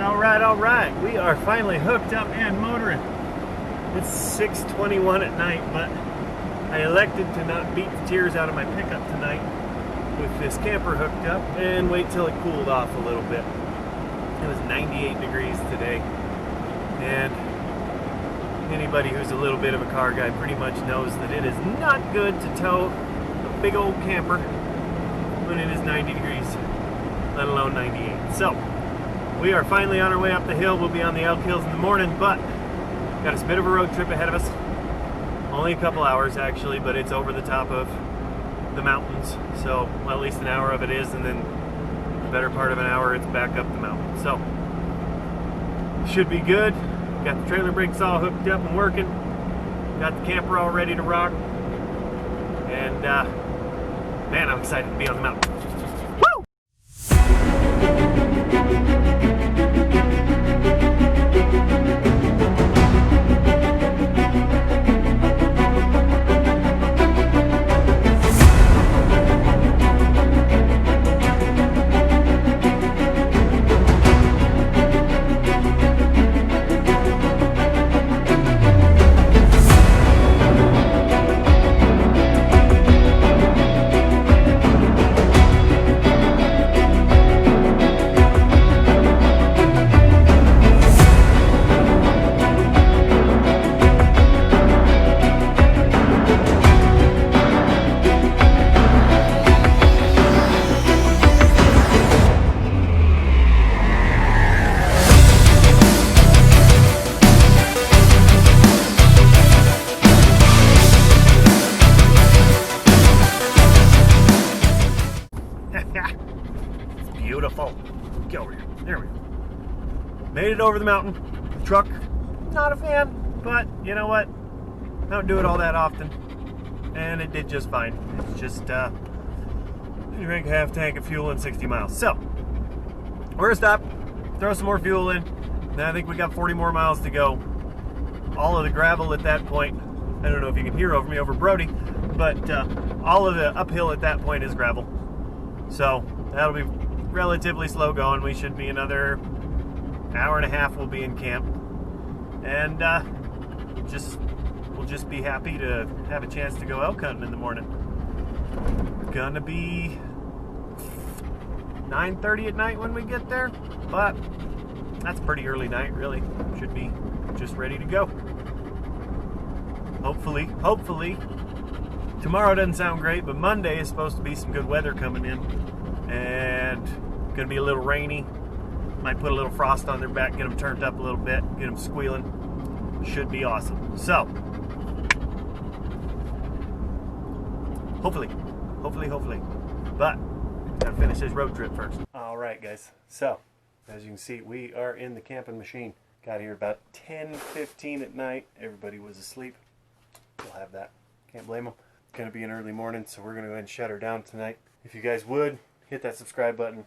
All right. We are finally hooked up and motoring. It's 6:21 at night, but I elected to not beat the tears out of my pickup tonight with this camper hooked up and wait till it cooled off a little bit. It was 98 degrees today, and anybody who's a little bit of a car guy pretty much knows that it is not good to tow a big old camper when it is 90 degrees, let alone 98. So we are finally on our way up the hill. We'll be on the Elk Hills in the morning, but got a bit of a road trip ahead of us. Only a couple hours actually, but it's over the top of the mountains. So well, at least an hour of it is, and then the better part of an hour it's back up the mountain. So should be good. Got the trailer brakes all hooked up and working. Got the camper all ready to rock. And man, I'm excited to be on the mountain. Woo! It's beautiful. Get over here. There we go. Made it over the mountain. Truck, not a fan, but you know what? I don't do it all that often, and it did just fine. It's just you drink a half tank of fuel in 60 miles. So we're gonna stop, throw some more fuel in. Now I think we got 40 more miles to go. All of the gravel at that point, I don't know if you can hear over me over Brody, but all of the uphill at that point is gravel. So that'll be relatively slow going. We should be another hour and a half. We'll be in camp, and we'll just be happy to have a chance to go elk hunting in the morning. Gonna be 9:30 at night when we get there, but that's pretty early night, really. Should be just ready to go. Hopefully. Tomorrow doesn't sound great, but Monday is supposed to be some good weather coming in, and gonna be a little rainy. Might put a little frost on their back, get them turned up a little bit, get them squealing. Should be awesome. So hopefully, but gotta finish this road trip first. All right, guys. So as you can see, we are in the camping machine. Got here about 10:15 at night. Everybody was asleep. We'll have that. Can't blame them. Gonna be an early morning, so we're gonna go ahead and shut her down tonight. If you guys would hit that subscribe button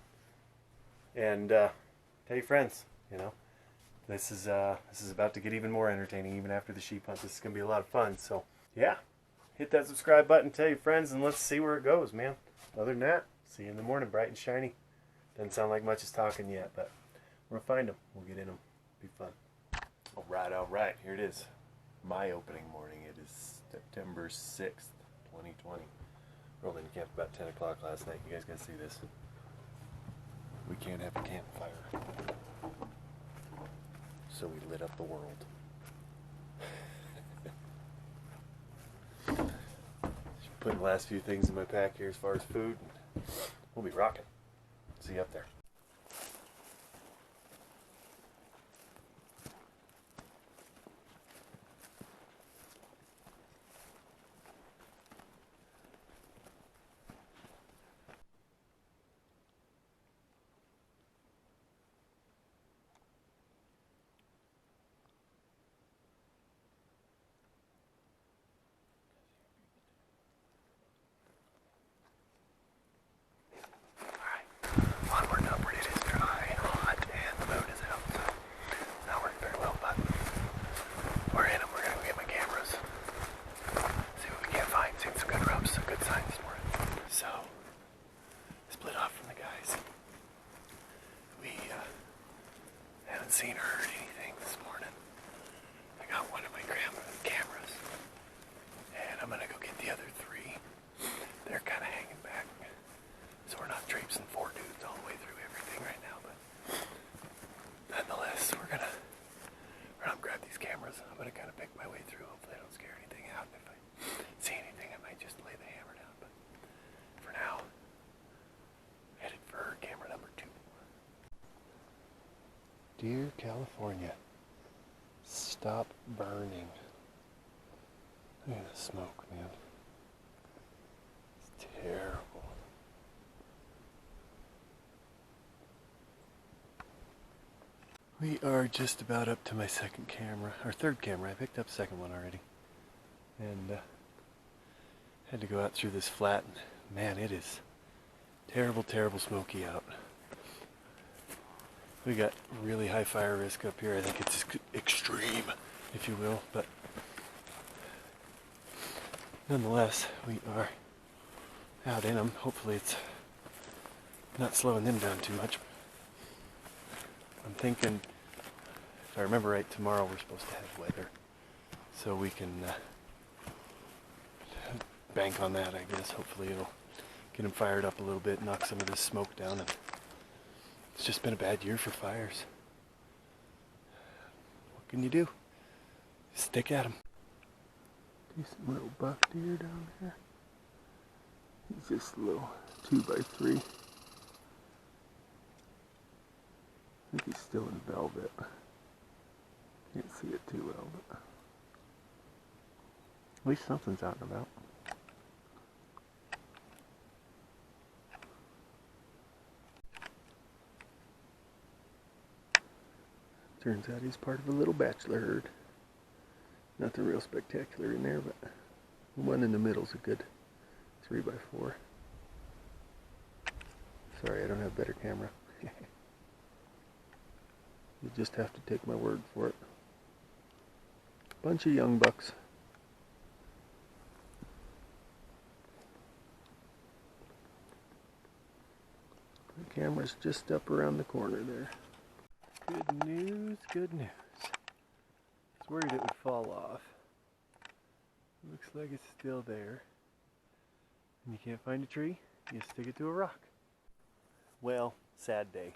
and tell your friends. You know, this is about to get even more entertaining. Even after the sheep hunt, this is gonna be a lot of fun. So yeah, hit that subscribe button, tell your friends, and let's see where it goes, man. Other than that, see you in the morning, bright and shiny. Doesn't sound like much is talking yet, but we'll find them. We'll get in them. Be fun. All right. Here it is. My opening morning. It is September 6th. 2020. Rolled into camp about 10 o'clock last night. You guys gotta see this. We can't have a campfire, so we lit up the world. Putting the last few things in my pack here as far as food. We'll be rocking. See you up there. Onward and upward. haven't seen or heard anything this morning. I got one of my cameras, and I'm gonna go get the other three. They're kind of hanging back, so we're not traipsing 4 dudes all the way through everything right now, but nonetheless, we're gonna grab these cameras. I'm gonna kind of pick my way through. Hopefully I don't scare anything out. And if I see anything, I might just lay the hammer down, but for now, headed for camera number 2. Dear California, stop burning. Look at the smoke, man. It's terrible. We are just about up to my second camera, or third camera. I picked up the second one already. And had to go out through this flat. And man, it is terrible, terrible smoky out. We got really high fire risk up here. I think it's extreme, if you will, but nonetheless, we are out in them. Hopefully it's not slowing them down too much. I'm thinking, if I remember right, tomorrow we're supposed to have weather, so we can bank on that, I guess. Hopefully it'll get them fired up a little bit, knock some of this smoke down. And it's just been a bad year for fires. What can you do? Stick at them. Decent little buck deer down there. He's just a little 2x3. I think he's still in velvet. Can't see it too well, but at least something's out and about. Turns out he's part of a little bachelor herd. Nothing real spectacular in there, but the one in the middle's a good 3x4. Sorry, I don't have a better camera. You just have to take my word for it. Bunch of young bucks. The camera's just up around the corner there. Good news, good news. I was worried it would fall off. Looks like it's still there. And you can't find a tree, you stick it to a rock. Well, sad day.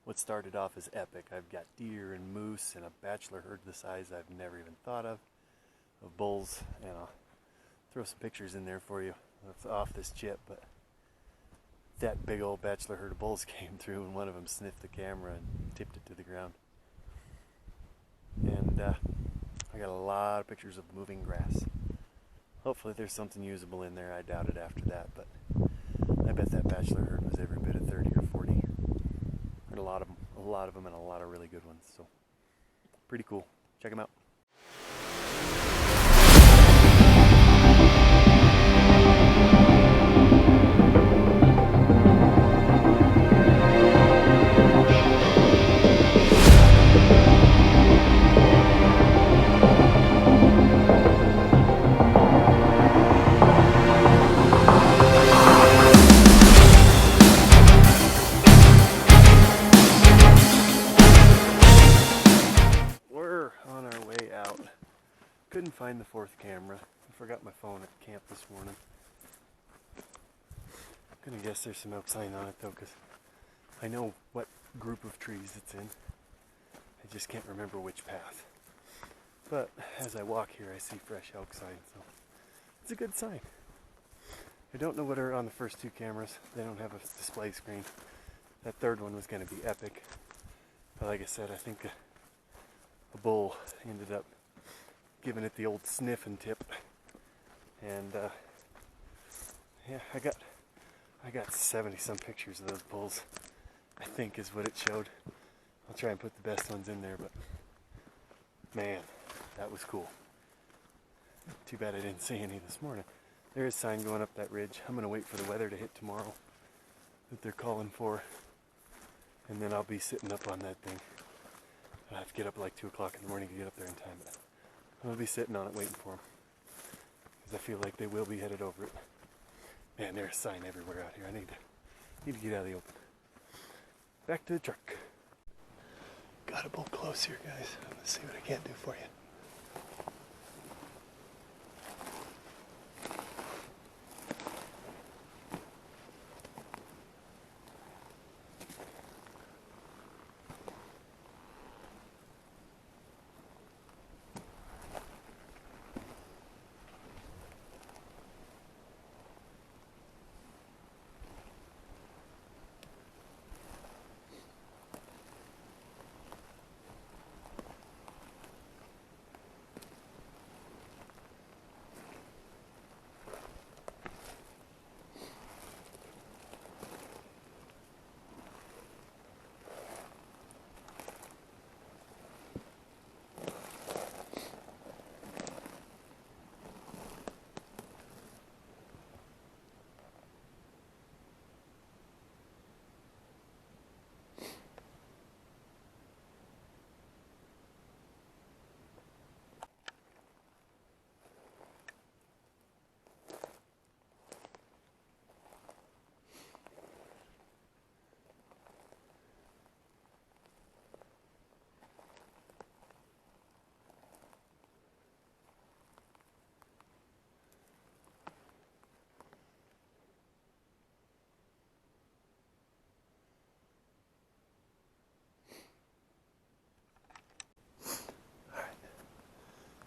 What started off as epic. I've got deer and moose and a bachelor herd the size I've never even thought of bulls, and I'll throw some pictures in there for you. That's off this chip, but that big old bachelor herd of bulls came through, and one of them sniffed the camera and tipped it to the ground. And I got a lot of pictures of moving grass. Hopefully there's something usable in there. I doubt it after that, but I bet that bachelor herd was every bit of 30 or 40. And a lot of them and a lot of really good ones. So pretty cool. Check them out. Couldn't find the fourth camera. I forgot my phone at camp this morning. I'm gonna guess there's some elk sign on it though, because I know what group of trees it's in. I just can't remember which path. But as I walk here, I see fresh elk sign, so it's a good sign. I don't know what are on the first 2 cameras. They don't have a display screen. That third one was gonna be epic. But like I said, I think a bull ended up giving it the old sniff and tip, and yeah, I got 70 some pictures of those bulls, I think is what it showed. I'll try and put the best ones in there, but man, that was cool. Too bad I didn't see any this morning. There is sign going up that ridge. I'm gonna wait for the weather to hit tomorrow that they're calling for, and then I'll be sitting up on that thing. I have to get up at like 2 o'clock in the morning to get up there in time, but I'll be sitting on it waiting for them, because I feel like they will be headed over it. Man, there's a sign everywhere out here. I need to get out of the open. Back to the truck. Gotta pull close here, guys. Let's see what I can do for you.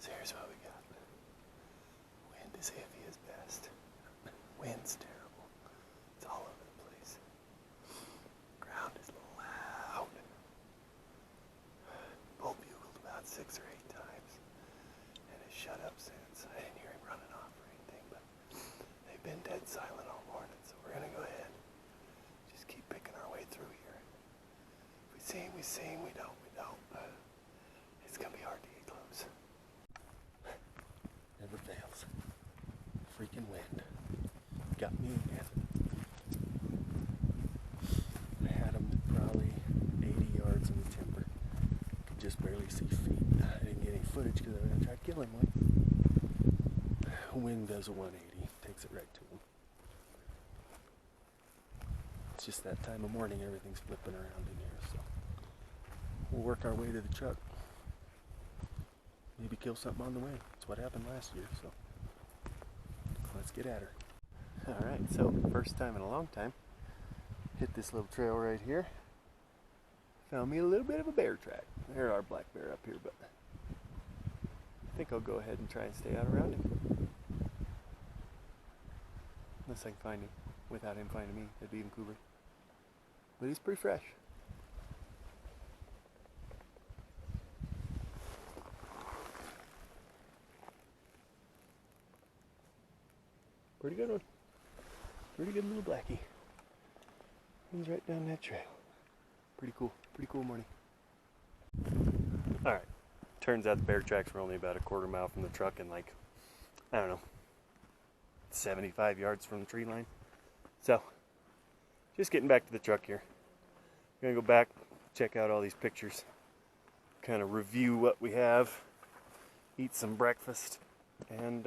Here's what we got. Wind is iffy as best. Wind's terrible. It's all over the place. Ground is loud. Bull bugled about 6 or 8 times and has shut up since. I didn't hear him running off or anything, but they've been dead silent all morning, so we're gonna go ahead. Just keep picking our way through here. If we see him, we see him. We don't, we don't. It's gonna be hard to get close. Never fails. Freaking wind. Got me again. I had him probably 80 yards in the timber. Could just barely see feet. I didn't get any footage because I was going to try killing one. Wind does a 180. Takes it right to him. It's just that time of morning. Everything's flipping around in here. So we'll work our way to the truck. Maybe kill something on the way. That's what happened last year, so let's get at her. Alright, so first time in a long time, hit this little trail right here. Found me a little bit of a bear track. There are black bear up here, but I think I'll go ahead and try and stay out around him. Unless I can find him without him finding me. That'd be even cooler. But he's pretty fresh. Pretty good one. Pretty good little blackie. He's right down that trail. Pretty cool morning. Alright. Turns out the bear tracks were only about a quarter mile from the truck and like, I don't know, 75 yards from the tree line. So, just getting back to the truck here. I'm gonna go back, check out all these pictures, kind of review what we have, eat some breakfast, and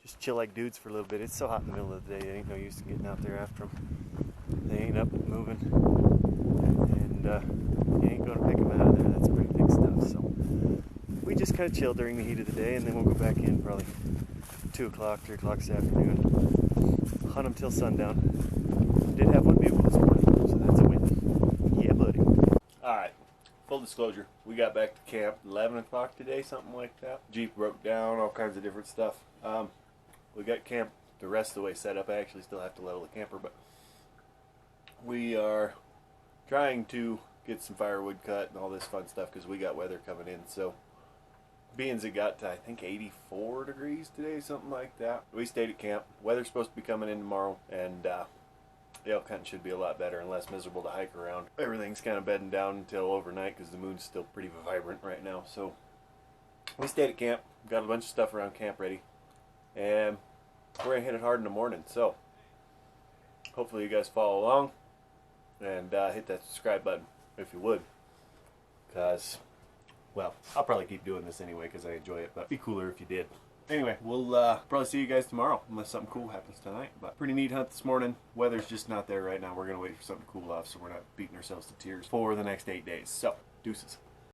just chill like dudes for a little bit. It's so hot in the middle of the day, it ain't no use in getting out there after them. They ain't up and moving, and you ain't gonna pick them out of there. That's pretty big stuff. So we just kind of chill during the heat of the day, and then we'll go back in probably 2 o'clock, 3 o'clock this afternoon. Hunt them till sundown. Did have one bugle this morning, so that's a win. Yeah, buddy. All right. Full disclosure, we got back to camp 11 o'clock today, something like that. Jeep broke down, all kinds of different stuff. We got camp the rest of the way set up. I actually still have to level the camper, but we are trying to get some firewood cut and all this fun stuff because we got weather coming in. So being it got to, I think, 84 degrees today, something like that. We stayed at camp. Weather's supposed to be coming in tomorrow, and the elk hunting should be a lot better and less miserable to hike around. Everything's kind of bedding down until overnight because the moon's still pretty vibrant right now. So we stayed at camp, got a bunch of stuff around camp ready, and we're gonna hit it hard in the morning. So hopefully you guys follow along and hit that subscribe button if you would, because, well, I'll probably keep doing this anyway because I enjoy it, but it'd be cooler if you did. Anyway, we'll probably see you guys tomorrow unless something cool happens tonight. But pretty neat hunt this morning. Weather's just not there right now. We're going to wait for something to cool off so we're not beating ourselves to tears for the next 8 days. So, deuces.